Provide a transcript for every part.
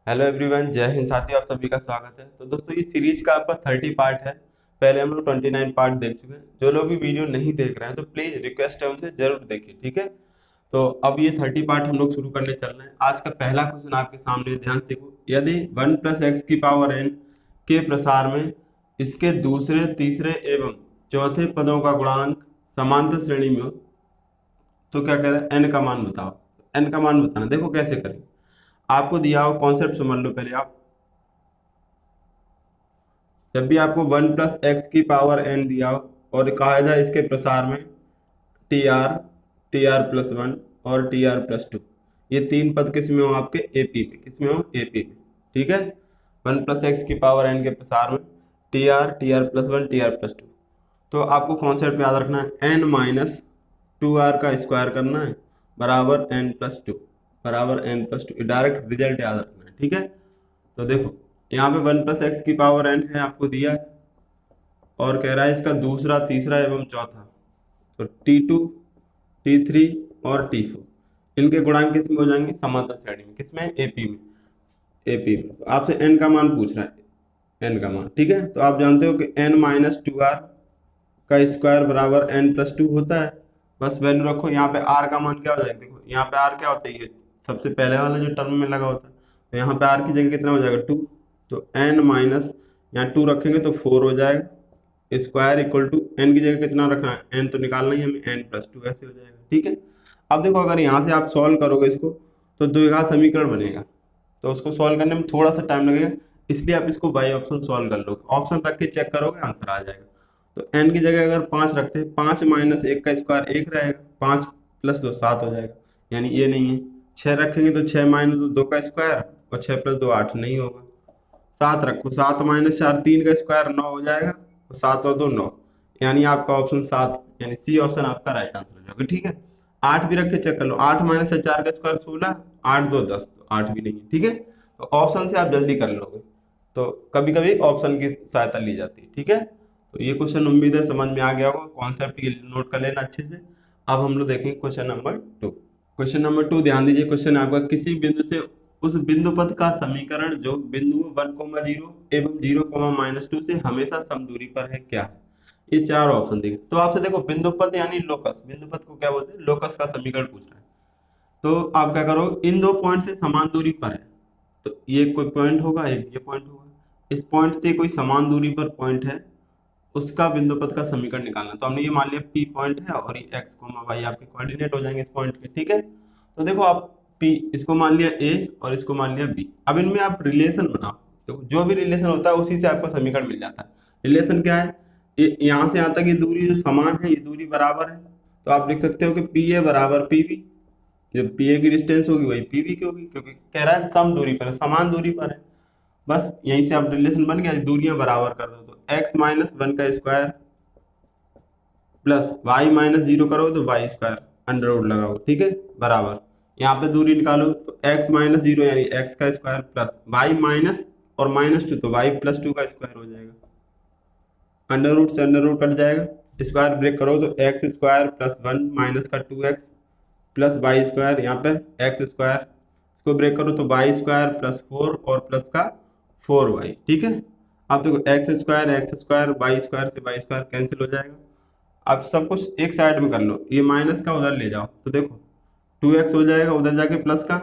Hello everyone, जय हिंद साथियों, आप सभी का स्वागत है। तो दोस्तों, ये सीरीज का आपका 30 पार्ट है। पहले हम लोग 29 पार्ट देख चुके हैं। जो लोग भी वीडियो नहीं देख रहे हैं तो प्लीज रिक्वेस्ट है उनसे जरूर देखिए, ठीक है। तो अब ये 30 पार्ट हम लोग शुरू करने चल रहे हैं। आज का पहला क्वेश्चन आपके सामने है, ध्यान से देखो। यदि 1 + x⁴n के प्रसार में इसके दूसरे, तीसरे एवं चौथे पदों का गुणांक समांतर श्रेणी में हो तो क्या कह रहा है, n का मान बताओ। n का मान बताना, देखो कैसे करें। आपको दिया हो कॉन्सेप्ट समझ लो पहले आप। जब भी आपको 1 + x⁴n दिया हो और कहा जाए इसके प्रसार में tr, tr+1 और tr+2, ये तीन पद किस में हो, आपके एपी में। किस में हो, एपी में, ठीक है। 1 + x⁴n के प्रसार में tr, tr+1, tr+2। तो आपको कॉन्सेप्ट याद रखना है, n-2r का स्क्वायर करना है बराबर n+2, बराबर n+2। डायरेक्ट रिजल्ट याद रखना है, ठीक है। तो देखो, यहाँ पे 1 + x⁴n है, आपको दिया है और कह रहा है इसका दूसरा, तीसरा एवं चौथा। तो T2, T3 और T4, इनके गुणांक किस में हो जाएंगे, समांतर श्रेणी में। किसमें, एपी में। एपी में तो आपसे n का मान पूछ रहा है, n का मान, ठीक है। तो आप जानते हो कि n-2r का स्क्वायर बराबर n+2 होता है। बस वैल्यू रखो। यहाँ पे r का मान क्या हो जाएगा, देखो यहाँ पे r क्या होता है, ये सबसे पहले वाला जो टर्म में लगा होता है। तो यहाँ पे r की जगह कितना हो जाएगा, 2। तो n माइनस, यहाँ 2 रखेंगे तो 4 हो जाएगा। स्क्वायर इक्वल टू n की जगह कितना रखना है, n तो निकालना ही हमें, n+2 ऐसे हो जाएगा, ठीक है। अब देखो, अगर यहाँ से आप सॉल्व करोगे इसको तो द्विघात समीकरण बनेगा। तो उसको सॉल्व करने में थोड़ा सा टाइम लगेगा, इसलिए आप इसको बाई ऑप्शन सॉल्व कर लो। ऑप्शन रख के चेक करोगे, आंसर आ जाएगा। तो n की जगह अगर 5 रखते हैं, 5 - 1 का स्क्वायर 1 रहेगा, 5 + 2 7 हो जाएगा, यानी ये नहीं है। 6 रखेंगे तो 6 - 2 का स्क्वायर, और 6 + 2 8 नहीं होगा। 7 रखो, 7 - 4 3 का स्क्वायर 9 हो जाएगा, और 7 और 2 9, यानी आपका ऑप्शन 7, यानी सी ऑप्शन आपका राइट आंसर हो जाएगा, ठीक है। 8 भी रख के चेक कर लो, 8 - 4 का स्क्वायर 16, 8 2 10, तो 8 भी नहीं है, ठीक है। तो ऑप्शन से आप जल्दी कर लोगे। तो कभी कभी ऑप्शन की सहायता ली जाती है, ठीक है। तो ये क्वेश्चन उम्मीद है समझ में आ गया होगा, कॉन्सेप्ट ये नोट कर लेना अच्छे से। अब हम लोग देखेंगे क्वेश्चन नंबर 2। क्वेश्चन नंबर 2 ध्यान दीजिए। क्वेश्चन आपका, किसी बिंदु से उस बिंदु पथ का समीकरण जो बिंदु 1, 0 एवं 0, -2 से हमेशा समदूरी पर है, क्या है। ये चार ऑप्शन देंगे तो आपसे देखो, बिंदु पथ यानी लोकस, बिंदु पथ को क्या बोलते हैं, लोकस का समीकरण पूछ रहा है। तो आप क्या करो, इन दो पॉइंट से समान दूरी पर है। तो ये कोई पॉइंट होगा, एक ये पॉइंट होगा। इस पॉइंट से कोई समान दूरी पर पॉइंट है, उसका बिंदु पथ का समीकरण निकालना। तो हमने ये मान लिया P पॉइंट है, और ये x, y आपके कोऑर्डिनेट हो जाएंगे इस पॉइंट के, ठीक है। तो देखो आप P इसको मान लिया A और इसको मान लिया B। अब इनमें आप रिलेशन बनाओ। तो जो भी रिलेशन होता है उसी से आपको समीकरण मिल जाता है। रिलेशन क्या है, यहाँ से यहाँ तक ये दूरी जो समान है, ये दूरी बराबर है। तो आप लिख सकते हो कि PA बराबर PB। जो PA की डिस्टेंस होगी वही PB की होगी, क्योंकि कह रहा है सम दूरी पर है, समान दूरी पर है। बस यहीं से आप रिलेशन बन गया, दूरियां बराबर कर दो। तो x - 1 का स्क्वायर प्लस y - 0 करो तो y² अंडर रूट लगाओ, ठीक है, बराबर। यहाँ पे दूरी निकालो तो x - 0 यानी x का स्क्वायर प्लस y माइनस और -2 तो y+2 का स्क्वायर हो जाएगा। अंडर रूट से अंडर रूट कट जाएगा, स्क्वायर ब्रेक करो तो x² + 1 माइनस का 2x प्लस y², यहाँ पे x², इसको ब्रेक करो तो y² + 4 और प्लस का 4y, ठीक है। अब देखो x² y² से y² कैंसिल हो जाएगा। अब सब कुछ एक साइड में कर लो, ये माइनस का उधर ले जाओ तो देखो 2x हो जाएगा, उधर जाके प्लस का,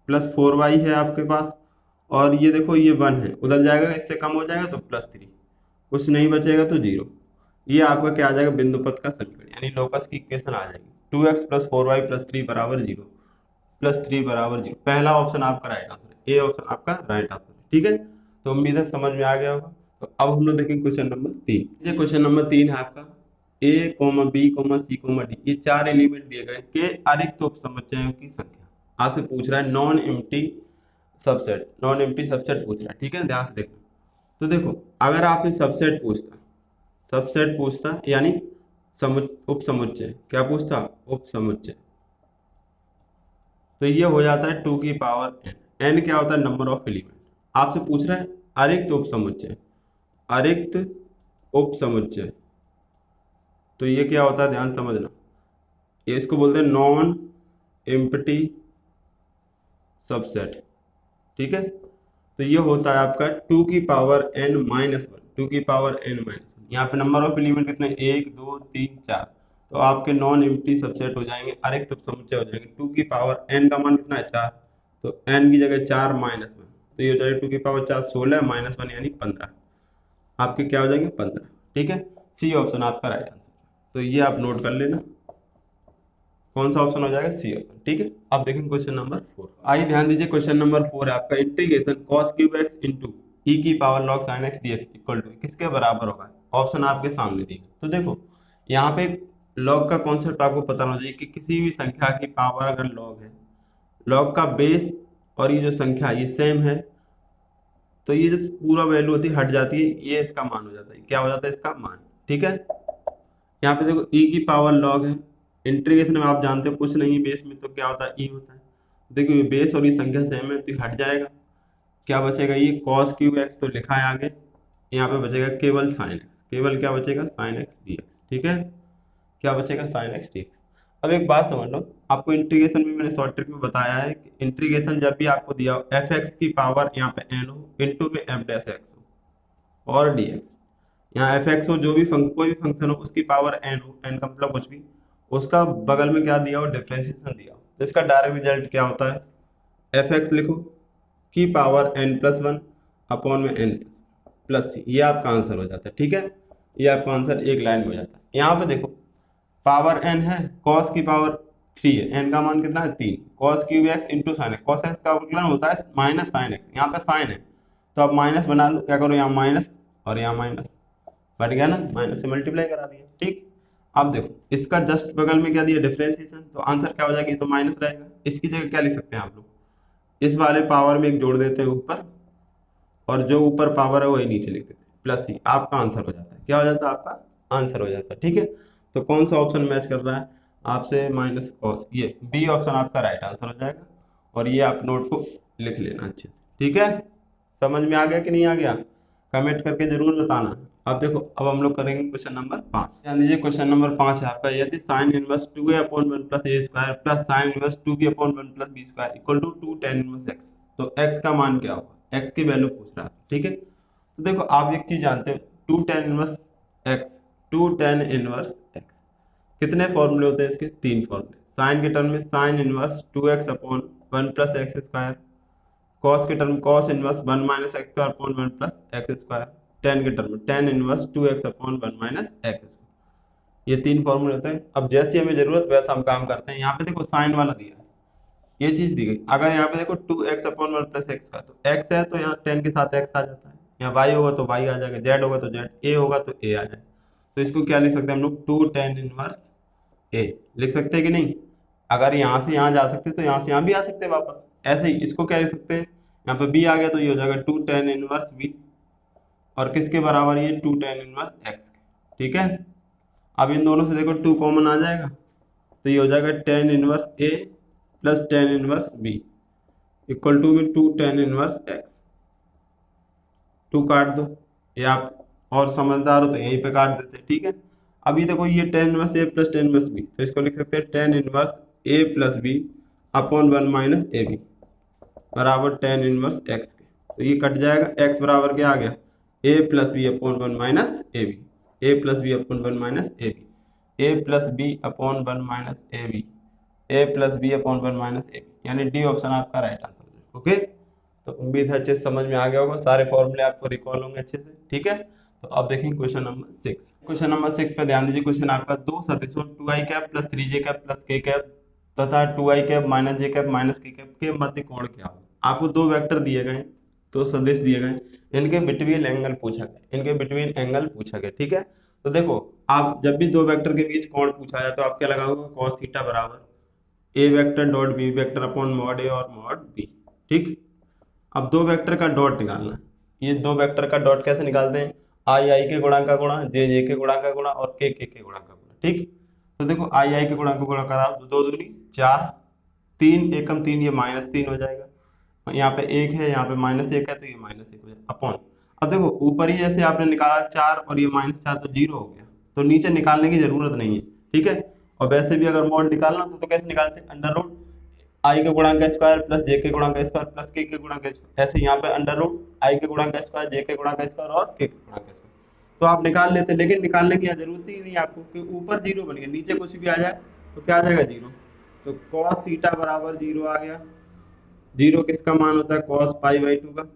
प्लस 4y है आपके पास। और ये देखो ये 1 है, उधर जाएगा, इससे कम हो जाएगा तो +3, कुछ नहीं बचेगा तो 0। ये आपका क्या आ जाएगा, बिंदु पथ का समीकरण, यानी लोकस की इक्वेशन आ जाएगी। 2x + 4y + 3 बराबर 0, +3 बराबर 0। पहला ऑप्शन आपका राइट आंसर है, ए ऑप्शन आपका राइट आंसर है, ठीक है। तो उम्मीद है समझ में आ गया होगा। तो अब हम लोग देखेंगे क्वेश्चन नंबर 3। ये क्वेश्चन नंबर 3 है आपका। a, b, c, d, ये चार एलिमेंट दिए गए के अरिक्त उप समुच्चयों की संख्या। आपसे पूछ रहा है non empty subset, non empty subset पूछ रहा है, ठीक है, ध्यान से देखो। तो देखो, अगर आपसे सबसेट पूछता, सबसेट पूछता यानी उप समुच्चय, क्या पूछता, उप समुच्चय, तो ये हो जाता है 2 की पावर n। n क्या होता है, नंबर ऑफ एलिमेंट। आपसे पूछ रहा है अरिक्त उप समुच्चय, अरिक्त उप समुच्चय, तो ये क्या होता है, ध्यान समझना। ये इसको बोलते हैं नॉन एम्प्टी सबसेट, ठीक है। तो ये होता है आपका 2n-1, 2n-1। यहाँ पे नंबर ऑफ एलिमेंट कितने, 1 2 3 4। तो आपके नॉन एम्प्टी सबसेट हो जाएंगे, अरेख तुक समुच्चय हो जाएंगे। 2n का मान कितना है, 4। तो n की जगह 4-1, तो ये हो जाएगा 2 की पावर 4 16 -1 यानी 15। आपके क्या हो जाएंगे, 15। ठीक है, सी ऑप्शन आपका राइट आंसर। तो ये आप नोट कर लेना, कौन सा ऑप्शन हो जाएगा, सी ऑप्शन। ठीक है, अब देखेंगे क्वेश्चन नंबर 4। आइए ध्यान दीजिए, क्वेश्चन नंबर 4 है आपका, integration cos cube x into e की power log sin x dx equal to किसके बराबर होगा। ऑप्शन आपके सामने दिए। तो देखो यहाँ पे log का कॉन्सेप्ट आपको पता होना चाहिए कि किसी भी संख्या की पावर अगर log है, log का बेस और ये जो संख्या ये सेम है, तो ये जो पूरा वैल्यू होती है हट जाती है, ये इसका मान हो जाता है। क्या हो जाता है, इसका मान। ठीक है, यहाँ पे देखो e की पावर log है, इंटीग्रेशन में आप जानते हो कुछ नहीं बेस में, तो क्या होता है, e होता है। देखो ये बेस और ये संख्या सेम है, तो ये हट जाएगा। क्या बचेगा, ये cos क्यूब एक्स तो लिखा है आगे, यहाँ पे बचेगा केवल sin x। केवल क्या बचेगा, sin x dx। ठीक है, क्या बचेगा, sin x dx। अब एक बात समझ लो, आपको इंटीग्रेशन में मैंने शॉर्ट ट्रिक में बताया है कि इंटीग्रेशन जब भी आपको दिया हो एफ एक्स की पावर यहाँ पे n हो, इंटू में एफ डैश एक्स हो और dx। यहाँ एफ एक्स हो, जो भी कोई भी फंक्शन हो उसकी पावर n हो, n का मतलब कुछ भी, उसका बगल में क्या दिया हो, डिफरेंशिएशन दिया हो, तो इसका डायरेक्ट रिजल्ट क्या होता है, एफ एक्स लिखो की पावर n+1 अपॉन में n प्लस सी, ये आपका आंसर हो जाता है। ठीक है, ये आपका आंसर एक लाइन में हो जाता है। यहाँ पे देखो पावर n है, cos की पावर 3 है, n का मान कितना है, 3। cos cube x into sine x, cos x का विकलन होता है माइनस साइन एक्स, यहाँ पे साइन है तो अब माइनस बना लो, क्या करो यहाँ माइनस और यहाँ माइनस, बढ़ गया ना, माइनस से मल्टीप्लाई करा दिया। ठीक, अब देखो इसका जस्ट बगल में क्या दिया, डिफरेंशिएशन, तो आंसर क्या हो जाएगा, ये तो माइनस रहेगा। इसकी जगह क्या लिख सकते हैं आप लोग, इस वाले पावर में एक जोड़ देते हैं ऊपर, और जो ऊपर पावर है वही नीचे लिख देते हैं, प्लस सी, आपका आंसर हो जाता है। क्या हो जाता है, आपका आंसर हो जाता है। ठीक है, तो कौन सा ऑप्शन मैच कर रहा है आपसे, माइनस कॉस, ये बी ऑप्शन आपका राइट आंसर हो जाएगा। और ये आप नोट को लिख लेना अच्छे से। ठीक है, समझ में आ गया कि नहीं आ गया, कमेंट करके जरूर बताना। अब देखो, अब हम लोग करेंगे क्वेश्चन नंबर 5। ध्यान दीजिए, क्वेश्चन नंबर 5 है आपका, यदि sine inverse 2a/1 plus a square plus sine inverse 2b/1 plus b square equal to 2 tan inverse x, तो x का मान क्या होगा, x की वैल्यू पूछ रहा है। ठीक है, तो देखो आप एक चीज जानते हो, 2 tan inverse x, 2 tan inverse x कितने फॉर्मूले होते हैं इसके, 3 फॉर्मूले। साइन के टर्म में sine inverse 2x/1 plus x square, cos के term cos inverse 1 minus x square upon 1 plus x square, tan के टर्म में tan inverse 2x upon 1 minus x square. ये 3 फॉर्मूले होते हैं। अब जैसी हमें जरूरत वैसा हम काम करते हैं। यहाँ पे देखो साइन वाला दिया है, ये चीज दी गई। अगर यहाँ पे देखो 2x अपॉन 1 प्लस एक्स का, तो x है तो यहाँ 10 के साथ x आ जाता है, यहाँ y होगा तो y आ जाएगा, z होगा तो z, a होगा तो a आ जाएगा। तो इसको क्या लिख सकते हैं हम लोग, 2 tan इनवर्स a लिख सकते हैं कि नहीं। अगर यहाँ से यहाँ जा सकते तो यहाँ से यहाँ भी आ सकते हैं वापस। ऐसे ही इसको क्या लिख सकते हैं, यहाँ पे b आ गया तो ये हो जाएगा 2 tan इनवर्स b, और किसके बराबर, ये 2 tan इनवर्स x के। ठीक है, अब इन दोनों से देखो 2 कॉमन आ जाएगा, तो ये हो जाएगा tan inverse a plus tan inverse b equal to में 2 tan इनवर्स x। 2 काट दो, ये आप और समझदार हो तो यहीं पे काट देते हैं। ठीक है, अभी देखो ये tan inverse a plus tan inverse b, तो इसको लिख सकते हैं tan inverse a plus b upon 1 minus a b बराबर tan इनवर्स x के। तो ये कट जाएगा, x बराबर क्या आ गया, a plus b upon 1 minus a b, a plus b upon 1 minus a b, a plus b upon 1 minus a b, a plus b upon 1 minus a b, यानी D option आपका right answer है। Okay, तो उम्मीद है अच्छे से समझ में आ गया होगा, सारे फॉर्मूले आपको रिकॉल होंगे अच्छे से। ठीक है, तो अब देखेंगे क्वेश्चन नंबर 6। क्वेश्चन नंबर 6 पे ध्यान दीजिए, क्वेश्चन आपका दो सदिशों 2i cap plus 3j cap plus k cap तथा 2i cap minus j cap minus k cap के मध्य कोण क्या हो। आपको दो वेक्टर दिए गए, दो सदिश दिए गए, इनके बिटवीन एंगल पूछा गया, इनके बिटवीन एंगल पूछा गया। ठीक है, तो देखो आप जब भी दो वेक्टर के बीच कोण पूछा जाए तो आप क्या लगाओगे, cos थीटा बराबर A vector dot B vector upon mod A और मॉड बी। ठीक, अब दो वेक्टर का डॉट निकालना है। ये दो वेक्टर का डॉट कैसे निकालते हैं, आई आई के गुणा का गुणा, जे जे के गुणा का गुणा और के गुणा का गुणा। ठीक, तो देखो आई आई के गुणा का गुणा कराओ तो दो दूनी 4, 3 एकम 3, ये -3 हो जाएगा। और यहाँ पे 1 है, यहाँ पे -1 है, तो ये -1 हो जाएगा अपॉन। अब देखो ऊपर ही जैसे आपने निकाला 4 और ये -4 तो 0 हो गया, तो नीचे निकालने की जरूरत नहीं है। ठीक है, और वैसे भी अगर मॉड निकालना तो कैसे निकालते हैं, अंडर रूट आई के गुणांक का स्क्वायर प्लस जे के गुणांक का स्क्वायर प्लस के गुणांक का स्क्वायर, ऐसे यहाँ पे अंडर रूट आई के गुणांक का स्क्वायर, जे के गुणांक का स्क्वायर और के गुणांक का स्क्वायर। तो आप निकाल लेते, लेकिन निकालने की जरूरत ही नहीं आपको, कि ऊपर जीरो बन गया, नीचे कुछ भी आ जाए तो क्या आ जाएगा जीरो। तो कॉस थीटा बराबर जीरो आ गया। जीरो किसका मान होता है, कॉस पाई बाई 2 का,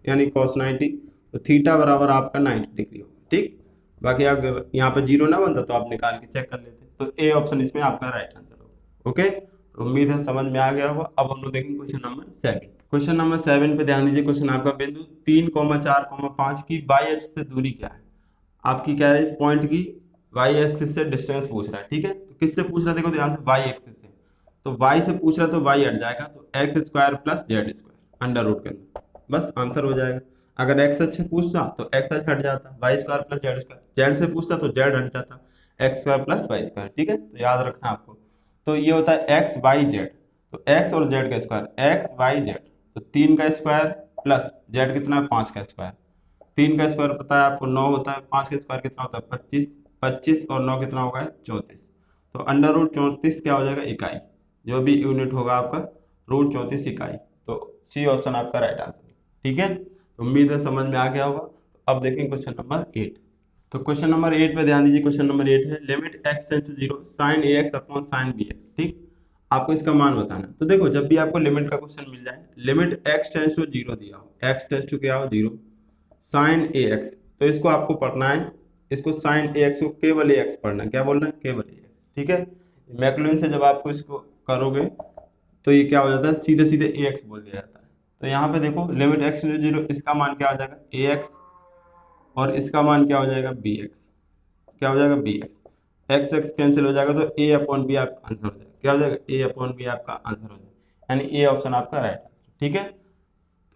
यानी कॉस 90। तो थीटा बराबर आपका 90 डिग्री होगा। ठीक, बाकी अगर यहाँ पे जीरो ना बनता तो आप निकाल के चेक कर लेते। तो ए ऑप्शन इसमें आपका राइट आंसर होगा। ओके, उम्मीद है समझ में आ गया होगा। अब हम लोग देखेंगे क्वेश्चन नंबर 7। क्वेश्चन नंबर 7 पे ध्यान दीजिए। क्वेश्चन आपका बिंदु 3,4,5 की वाई अक्ष से दूरी क्या है। आपकी क्या है, इस पॉइंट की वाई एक्सिस से डिस्टेंस पूछ रहा है। ठीक है, तो किससे पूछ रहा है, देखो ध्यान से, वाई एक्सिस से। तो वाई से पूछ रहा है तो वाई हट जाएगा, तो x square plus z square under root के अंदर, बस आंसर हो जाएगा। अगर एक्स अक्ष से पूछता तो एक्स अक्ष हट जाता, Y square plus z square. Z से पूछता तो जेड हट जाता, x square plus Y square. ठीक है, तो याद रखना आपको। तो ये होता है एक्स वाई जेड, तो एक्स और जेड का स्क्वायर एक्स वाई जेड, तो 3 का स्क्वायर प्लस जेड कितना है 5 का स्क्वायर। 3 का स्क्वायर पता है आपको 9 होता है, 5 का स्क्वायर कितना होता है 25, 25 और 9 कितना होगा 34। तो अंडर रूट 34 क्या हो जाएगा, इकाई, जो भी यूनिट होगा आपका रूट 34 इकाई। तो सी ऑप्शन आपका राइट आंसर। ठीक है, तो उम्मीद है समझ में आ गया होगा। तो अब देखेंगे क्वेश्चन नंबर 8। तो क्वेश्चन नंबर 8 पे ध्यान दीजिए। क्वेश्चन नंबर 8 है limit x tends to 0 sin ax upon sin bx। ठीक, आपको इसका मान बताना है। तो देखो, जब भी आपको लिमिट का क्वेश्चन मिल जाए, लिमिट x टेंस टू 0 दिया हो, x टेंस टू क्या हो 0, sin ax, तो इसको आपको पढ़ना है, इसको sin ax को केवल ax पढ़ना है। क्या बोलना है, केवल ax। ठीक है, मैक्लूइन से जब आपको इसको करोगे तो ये क्या हो जाता है, सीधे सीधे ax बोल दिया जाता है। तो यहाँ पे देखो लिमिट x टेंस टू 0, इसका मान क्या हो जाएगा ax, और इसका मान क्या हो जाएगा bx। क्या हो जाएगा bx, एक्स एक्स कैंसिल हो जाएगा, तो a अपॉन बी आपका आंसर हो जाएगा। क्या हो जाएगा, a अपॉन बी आपका आंसर हो जाएगा, यानी ए ऑप्शन आपका राइट आंसर। ठीक है,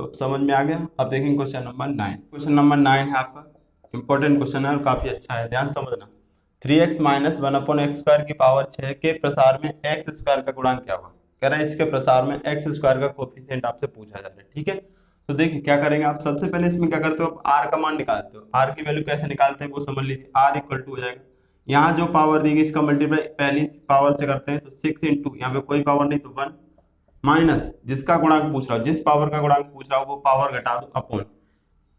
तो समझ में आ गया। अब देखेंगे क्वेश्चन नंबर 9। क्वेश्चन नंबर 9 है आपका, इंपॉर्टेंट क्वेश्चन है और काफी अच्छा है, ध्यान समझना। 3x माइनस 1/x स्क्वायर की पावर 6 के प्रसार में एक्स स्क्वायर का गुणांक क्या होगा। कह रहा है इसके प्रसार में एक्स स्क्वायर का कोफिशिएंट आपसे पूछा जा रहा है। ठीक है, तो देखिए क्या करेंगे आप, सबसे पहले इसमें क्या करते हो, आप आर का मान निकालते हो। आर की वैल्यू कैसे निकालते हैं वो समझ लीजिए। आर इक्वल टू हो जाएगा, यहाँ जो पावर दी गई इसका मल्टीप्लाई पहली पावर से करते हैं, तो 6 इंटू, यहाँ पे कोई पावर नहीं तो 1, माइनस जिसका गुणांक पूछ रहा हो, जिस पावर का गुणांक पूछ रहा हो वो पावर घटा दो, अपॉन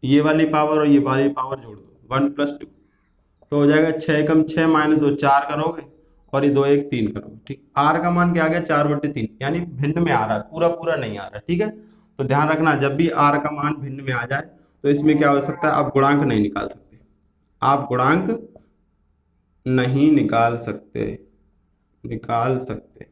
ये वाली पावर और ये वाली पावर जोड़ दो, 1 प्लस 2। तो हो जाएगा 6 कम 6 माइनस 2 4 करोगे, और ये 2 1 3 करोगे। ठीक, आर का मान क्या आ गया 4/3, यानी भिन्न में आ रहा है, पूरा पूरा नहीं आ रहा है। ठीक है, तो ध्यान रखना, जब भी आर का मान भिन्न में आ जाए तो इसमें क्या हो सकता है, आप गुणांक नहीं निकाल सकते, आप गुणांक नहीं निकाल सकते, निकाल सकते,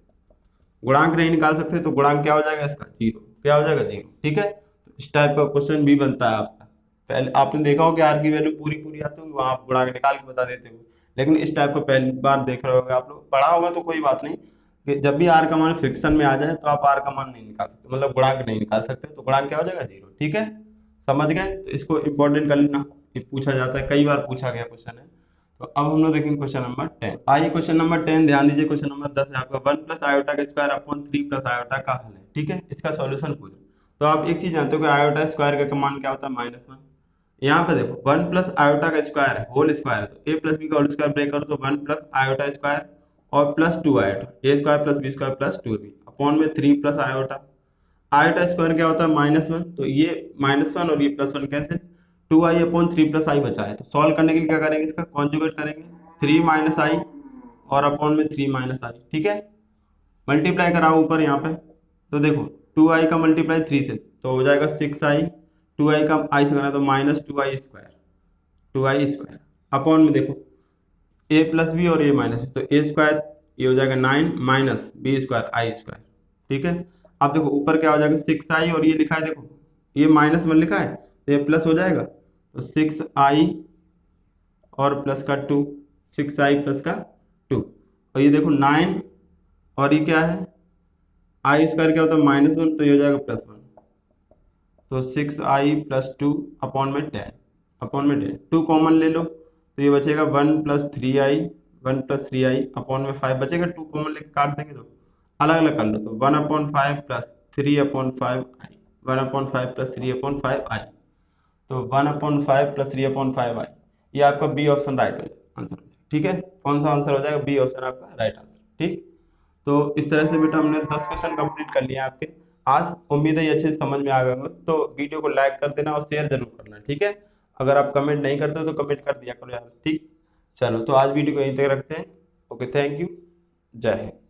गुणांक नहीं निकाल सकते, तो गुणांक क्या हो जाएगा इसका, जीरो। क्या हो जाएगा, जीरो। ठीक है, तो इस टाइप का क्वेश्चन भी बनता है आपका। पहले आपने देखा हो कि आर की वैल्यू पूरी पूरी आती होगी, वहां आप गुणांक निकाल के बता देते हो, लेकिन इस टाइप को पहली बार देख रहे होगे आप लोग, पढ़ा होगा तो कोई बात नहीं, कि जब भी आर का मान फ्रिक्शन में आ जाए तो आप आर का मान नहीं निकाल सकते, मतलब गुणांक नहीं निकाल सकते, तो गुणांक क्या हो जाएगा, जीरो। ठीक है, समझ गए, तो इसको इंपॉर्टेंट कर लेना, ये पूछा जाता है, कई बार पूछा गया क्वेश्चन है। तो अब हम लोग देखेंगे क्वेश्चन नंबर 10। आइए क्वेश्चन नंबर 10 ध्यान दीजिए। क्वेश्चन नंबर 10 है आपका 1 प्लस आयोटा का स्क्वायर अपॉन 3 प्लस आयोटा का हल है। ठीक है, इसका सॉल्यूशन पूछो। तो आप एक चीज जानते हो कि आयोटा स्क्वायर का मान क्या होता है, -1। यहाँ पे देखो 1 प्लस आयोटा का स्क्वायर है, होल स्क्वायर है, तो a प्लस बी का होल स्क्वायर ब्रेक करो तो 1 प्लस आयोटा स्क्वायर और plus 2 iota, a square plus b square plus 2b upon में 3 प्लस आयोटा। आयोटा स्क्वायर क्या होता है, -1, तो ये -1 और ये +1 कैंसिल, 2i अपॉन 3 प्लस आई बचा है। तो सॉल्व करने के लिए क्या करेंगे, इसका कॉन्जुगेट करेंगे, 3 माइनस आई और अपॉन में 3 माइनस आई। ठीक है, मल्टीप्लाई कराओ ऊपर यहाँ पे, तो देखो 2i का मल्टीप्लाई 3 से तो हो जाएगा 6i, 2i का आई से करना तो -2i square, 2i square upon में देखो a प्लस बी और a माइनस, तो a स्क्वायर ये हो जाएगा 9 माइनस बी स्क्वायर आई स्क्वायर। ठीक है, अब देखो ऊपर क्या हो जाएगा 6i, और ये लिखा है देखो, ये -1 लिखा है तो ये प्लस हो जाएगा, तो 6i और प्लस का 2, 6i प्लस का 2, और ये देखो 9, और ये क्या है आई स्क्वायर क्या होता है -1, तो ये हो जाएगा +1, तो 6i प्लस 2 अपॉन में 10, अपॉन में 10, 2 कॉमन ले लो तो ये बचेगा 1 plus 3i, 1 plus 3i upon में 5 बचेगा, 2 कॉमन लेके काट देंगे तो अलग अलग कर लो, तो 1/5 प्लस 3/5i, 1/5 प्लस 3/5i, तो 1/5 प्लस 3/5i, ये आपका बी ऑप्शन राइट आंसर हो जाएगा। ठीक है, कौन सा आंसर हो जाएगा, बी ऑप्शन आपका राइट आंसर। ठीक, तो इस तरह से बेटा हमने 10 क्वेश्चन कंप्लीट कर लिए आपके आज। उम्मीद है ये अच्छे से समझ में आ गए होंगे। तो वीडियो को लाइक कर देना और शेयर जरूर करना, ठीक है। अगर आप कमेंट नहीं करते तो कमेंट कर दिया करो यार, ठीक। चलो तो आज वीडियो को यहीं तक रखते हैं। Okay, thank you. जय हिंद।